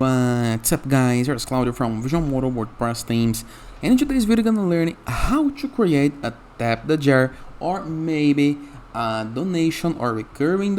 What's up guys, here's Claudio from Vision Model WordPress themes, and in today's video we're gonna learn how to create a tap the jar or maybe a donation or recurring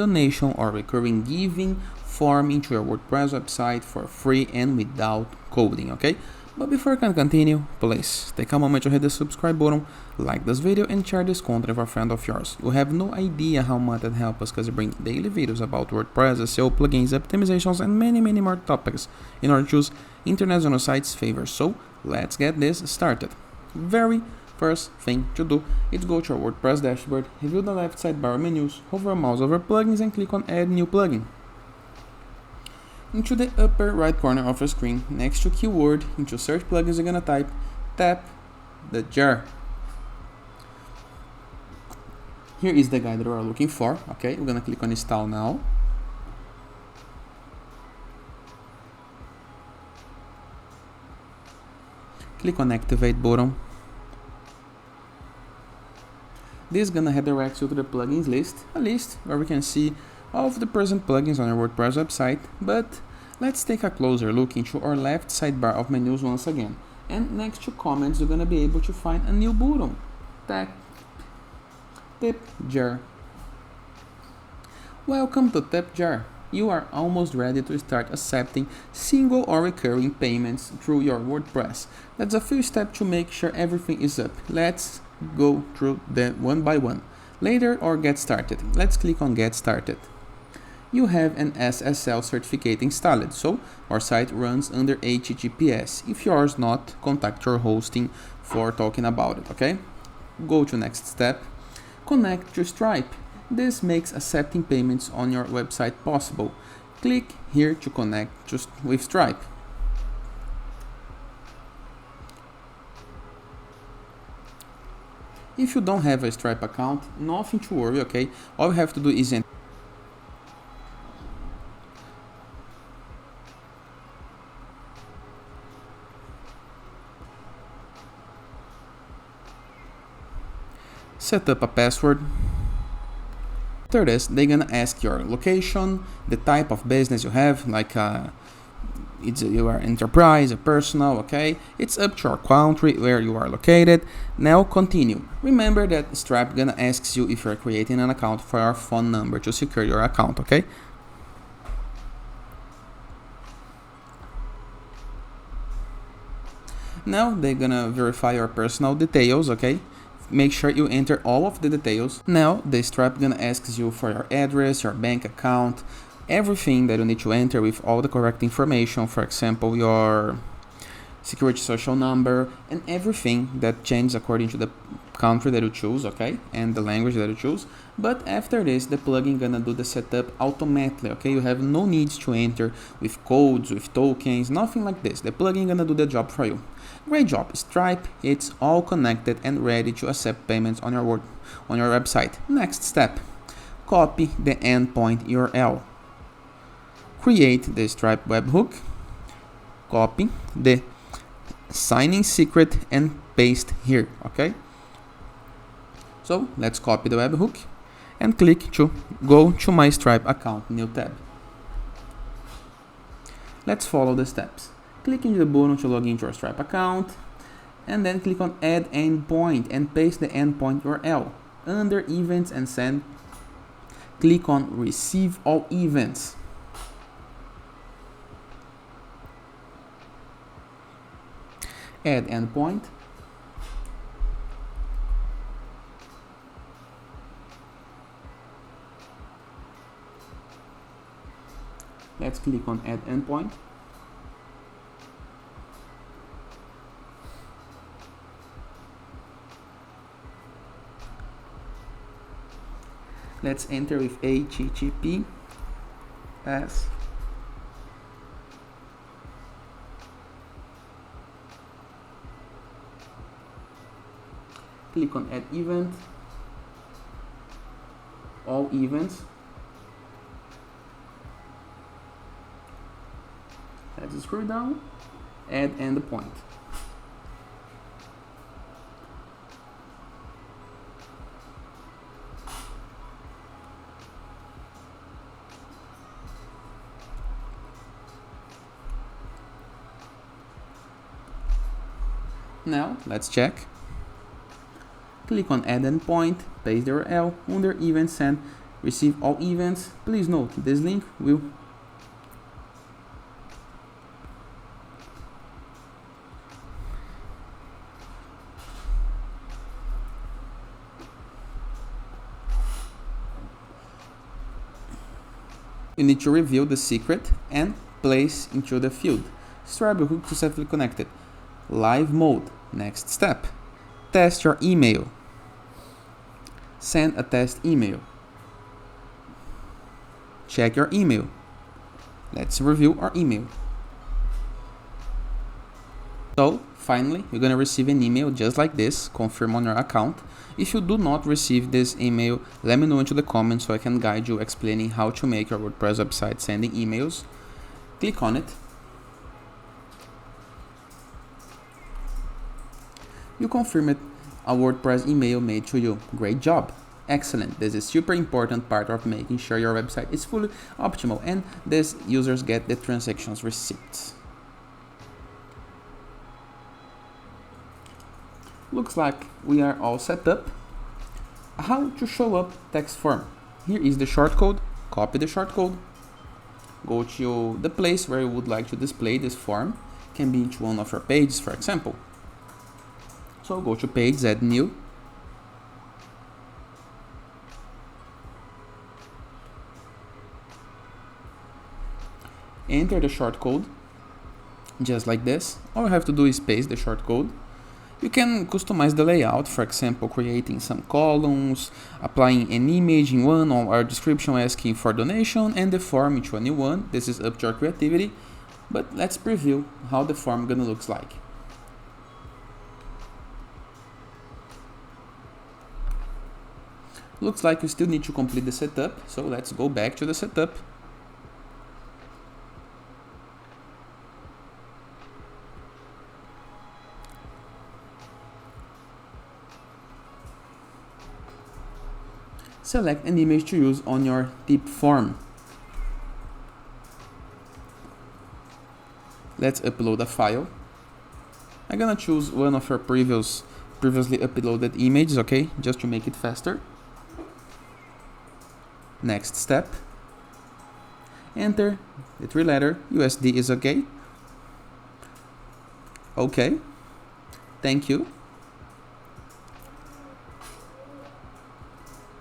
giving form into your WordPress website for free and without coding, okay? But before I can continue, please take a moment to hit the subscribe button, like this video and share this content with a friend of yours. You have no idea how much that helps us because we bring daily videos about WordPress, SEO, plugins, optimizations and many more topics in order to choose international sites favor. So let's get this started. Very first thing to do is go to your WordPress dashboard, review the left sidebar menus, hover mouse over plugins and click on add new plugin. Into the upper right corner of your screen, next to keyword, into search plugins, you're gonna type tap the jar. Here is the guide that we're looking for. Okay, we're gonna click on install now. Click on activate button. This is gonna redirect you to the plugins list, a list where we can see all of the present plugins on your WordPress website, but let's take a closer look into our left sidebar of menus once again. And next to comments, you're gonna be able to find a new button, tap jar. Welcome to Tap Jar. You are almost ready to start accepting single or recurring payments through your WordPress. That's a few steps to make sure everything is up. Let's go through them one by one. Later or get started. Let's click on get started. You have an SSL certificate installed, so our site runs under HTTPS. If yours not, contact your hosting for talking about it, okay? Go to next step. Connect to Stripe. This makes accepting payments on your website possible. Click here to connect with Stripe. If you don't have a Stripe account, nothing to worry, okay? All you have to do is enter set up a password. After this, they're gonna ask your location, the type of business you have, like you are enterprise or personal, okay? It's up to your country where you are located. Now continue. Remember that Stripe gonna ask you if you're creating an account for your phone number to secure your account, okay? Now they're gonna verify your personal details, okay? Make sure you enter all of the details. Now the Stripe gonna ask you for your address, your bank account, everything that you need to enter with all the correct information. For example, your security social number and everything that changes according to the country that you choose, okay, and the language that you choose. But after this, the plugin gonna do the setup automatically, okay? You have no need to enter with codes, with tokens, nothing like this. The plugin gonna do the job for you. Great job, Stripe. It's all connected and ready to accept payments on your website. Next step: copy the endpoint URL. Create the Stripe webhook. Copy the signing secret and paste here, okay? So let's copy the webhook and click to go to my Stripe account, new tab. Let's follow the steps. Click into the button to log into your Stripe account and then click on add endpoint and paste the endpoint URL. Under events and send, click on receive all events. Add endpoint. Let's click on add endpoint. Let's enter with HTTPS. Click on add event, all events. Let's scroll down, add endpoint. Now let's check. Click on add endpoint, paste the URL under events and receive all events. Please note this link will you need to reveal the secret and place into the field. Stripe hook successfully connected. Live mode. Next step. Test your email. Send a test email. Check your email. Let's review our email. So finally, you're going to receive an email just like this, confirm on your account. If you do not receive this email, let me know into the comments so I can guide you explaining how to make your WordPress website sending emails. Click on it. You confirm it, a WordPress email made to you. Great job. Excellent. This is super important part of making sure your website is fully optimal and these users get the transactions receipts. Looks like we are all set up. How to show up text form. Here is the shortcode. Copy the shortcode. Go to the place where you would like to display this form. Can be into one of your pages, for example. So go to page, add new. Enter the shortcode, just like this. All you have to do is paste the shortcode. You can customize the layout, for example, creating some columns, applying an image in one or a description asking for donation, and the form into a new one. This is up to your creativity, but let's preview how the form gonna looks like. Looks like you still need to complete the setup, so let's go back to the setup. Select an image to use on your tip form. Let's upload a file. I'm gonna choose one of your previously uploaded images, okay, just to make it faster. Next step. Enter the 3-letter USD is okay. Okay. Thank you.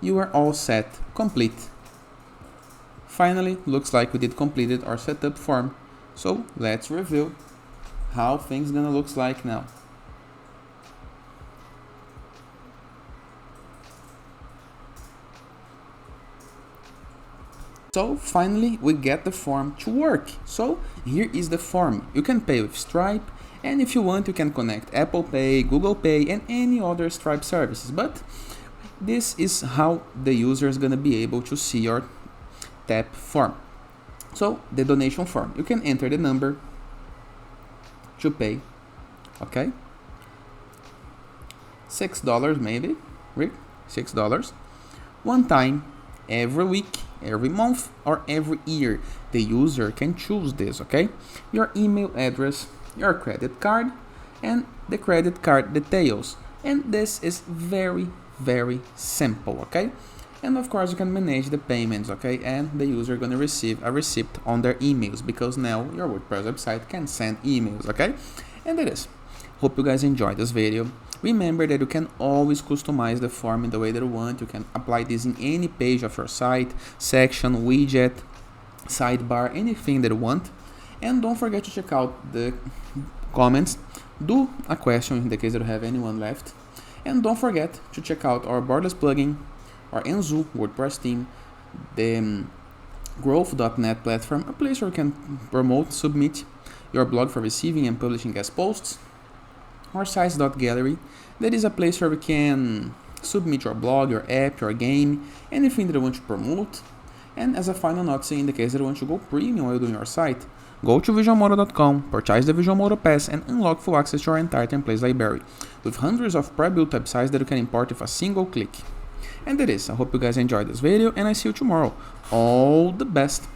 You are all set, complete. Finally, looks like we did completed our setup form. So let's review how things gonna looks like now. So finally we get the form to work. So here is the form. You can pay with Stripe, and if you want you can connect Apple Pay, Google Pay and any other Stripe services, but this is how the user is gonna be able to see your tap form. So the donation form, you can enter the number to pay, okay, $6 maybe, right? $6 one time, every week, every month or every year. The user can choose this, okay? Your email address, your credit card and the credit card details, and this is very simple, okay? And of course you can manage the payments, okay? And the user gonna receive a receipt on their emails, because now your WordPress website can send emails, okay? And that is. Hope you guys enjoyed this video. Remember that you can always customize the form in the way that you want. You can apply this in any page of your site, section, widget, sidebar, anything that you want. And don't forget to check out the comments. Do a question in the case that you have anyone left. And don't forget to check out our borderless plugin, our Enzo WordPress theme, the growth.net platform, a place where you can promote, submit your blog for receiving and publishing guest posts, our sites.gallery, that is a place where we can submit your blog, your app, your game, anything that you want to promote. And as a final note, say in the case that you want to go premium while doing your site, go to visualmodo.com, purchase the Visual Modo Pass and unlock full access to our entire templates library, with hundreds of pre-built websites that you can import with a single click. And that is, I hope you guys enjoyed this video and I see you tomorrow. All the best!